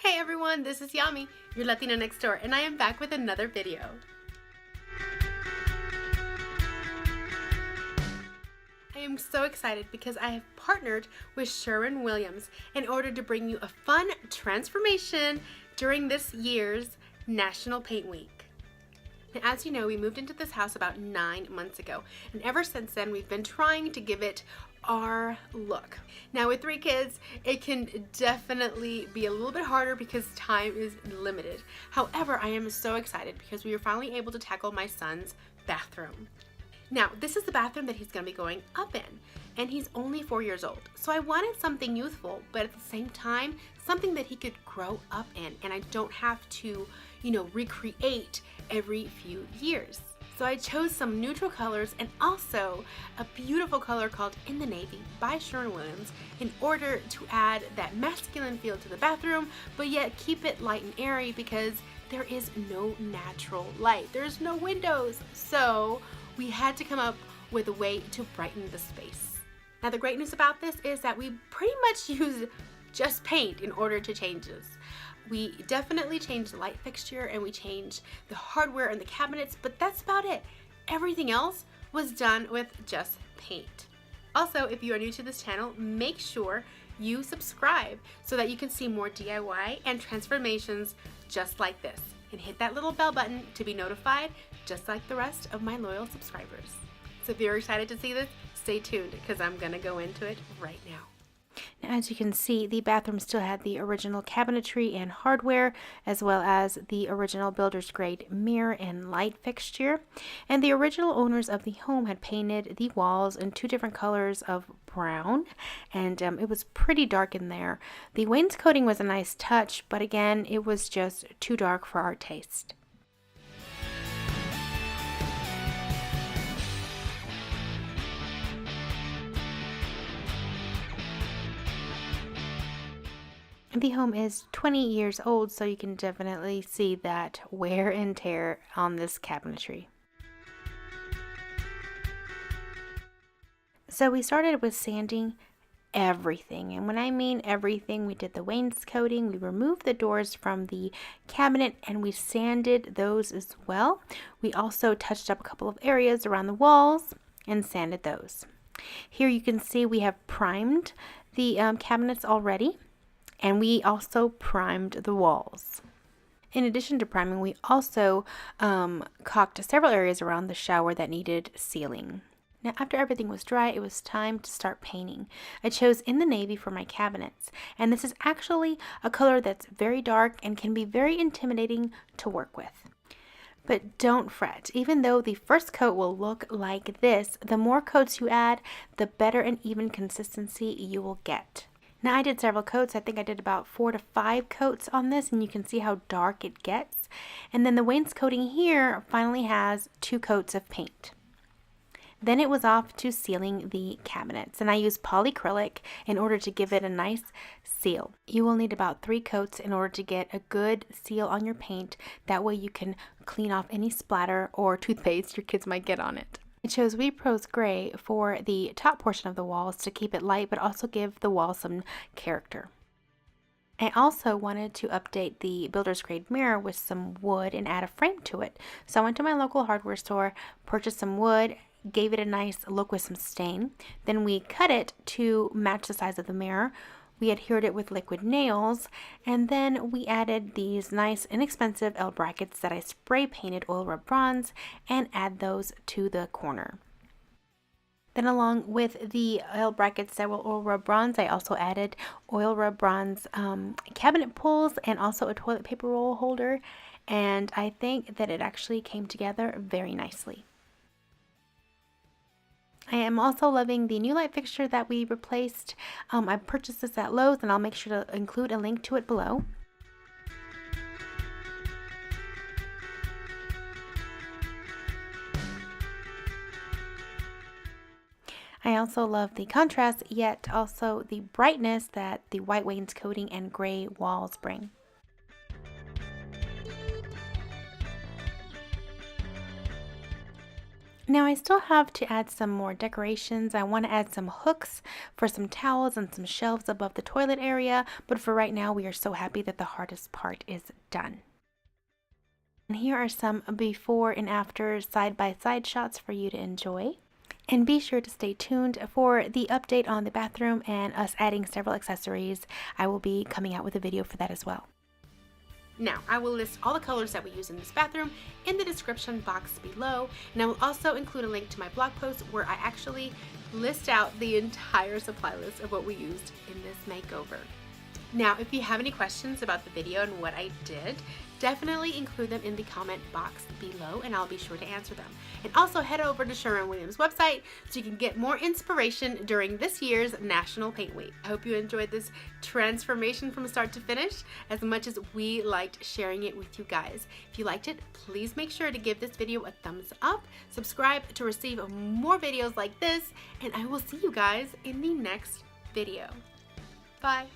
Hey everyone, this is Yami, your Latina next door, and I am back with another video. I am so excited because I have partnered with Sherwin-Williams in order to bring you a fun transformation during this year's National Paint Week. Now, as you know, we moved into this house about 9 months ago, and ever since then we've been trying to give it our look. Now with 3 kids, it can definitely be a little bit harder because time is limited. However, I am so excited because we were finally able to tackle my son's bathroom. Now, this is the bathroom that he's going to be going up in, and he's only 4 years old. So I wanted something youthful, but at the same time, something that he could grow up in, and I don't have to, recreate every few years. So I chose some neutral colors and also a beautiful color called In the Navy by Sherwin-Williams in order to add that masculine feel to the bathroom, but yet keep it light and airy because there is no natural light. There's no windows. So we had to come up with a way to brighten the space. Now the great news about this is that we pretty much use just paint in order to change this. We definitely changed the light fixture and we changed the hardware and the cabinets, but that's about it. Everything else was done with just paint. Also, if you are new to this channel, make sure you subscribe so that you can see more DIY and transformations just like this. And hit that little bell button to be notified, just like the rest of my loyal subscribers. So if you're excited to see this, stay tuned because I'm gonna go into it right now. Now, as you can see, the bathroom still had the original cabinetry and hardware, as well as the original builder's grade mirror and light fixture. And the original owners of the home had painted the walls in 2 different colors of brown, and it was pretty dark in there. The wainscoting was a nice touch, but again, it was just too dark for our taste. The home is 20 years old, so you can definitely see that wear and tear on this cabinetry. So we started with sanding everything, and when I mean everything, we did the wainscoting, we removed the doors from the cabinet, and we sanded those as well. We also touched up a couple of areas around the walls and sanded those. Here you can see we have primed the cabinets already. And we also primed the walls. In addition to priming, we also caulked several areas around the shower that needed sealing. Now, after everything was dry, it was time to start painting. I chose In the Navy for my cabinets, and this is actually a color that's very dark and can be very intimidating to work with. But don't fret, even though the first coat will look like this, the more coats you add, the better and even consistency you will get. Now I did several coats. I think I did about 4 to 5 coats on this, and you can see how dark it gets. And then the wainscoting here finally has 2 coats of paint. Then it was off to sealing the cabinets, and I used Polycrylic in order to give it a nice seal. You will need about 3 coats in order to get a good seal on your paint. That way you can clean off any splatter or toothpaste your kids might get on it. I chose Repose Gray for the top portion of the walls to keep it light but also give the wall some character. I also wanted to update the builder's grade mirror with some wood and add a frame to it. So I went to my local hardware store, purchased some wood, gave it a nice look with some stain. Then we cut it to match the size of the mirror. We adhered it with liquid nails, and then we added these nice inexpensive L brackets that I spray painted oil rub bronze and add those to the corner. Then along with the L brackets that were oil rub bronze, I also added oil rub bronze cabinet pulls and also a toilet paper roll holder, and I think that it actually came together very nicely. I am also loving the new light fixture that we replaced. I purchased this at Lowe's, and I'll make sure to include a link to it below. I also love the contrast, yet also the brightness that the white wainscoting and gray walls bring. Now I still have to add some more decorations. I want to add some hooks for some towels and some shelves above the toilet area, but for right now we are so happy that the hardest part is done. And here are some before and after side-by-side shots for you to enjoy. And be sure to stay tuned for the update on the bathroom and us adding several accessories. I will be coming out with a video for that as well. Now, I will list all the colors that we use in this bathroom in the description box below, and I will also include a link to my blog post where I actually list out the entire supply list of what we used in this makeover. Now, if you have any questions about the video and what I did, definitely include them in the comment box below and I'll be sure to answer them. And also head over to Sherwin-Williams' website so you can get more inspiration during this year's National Paint Week. I hope you enjoyed this transformation from start to finish as much as we liked sharing it with you guys. If you liked it, please make sure to give this video a thumbs up, subscribe to receive more videos like this, and I will see you guys in the next video. Bye.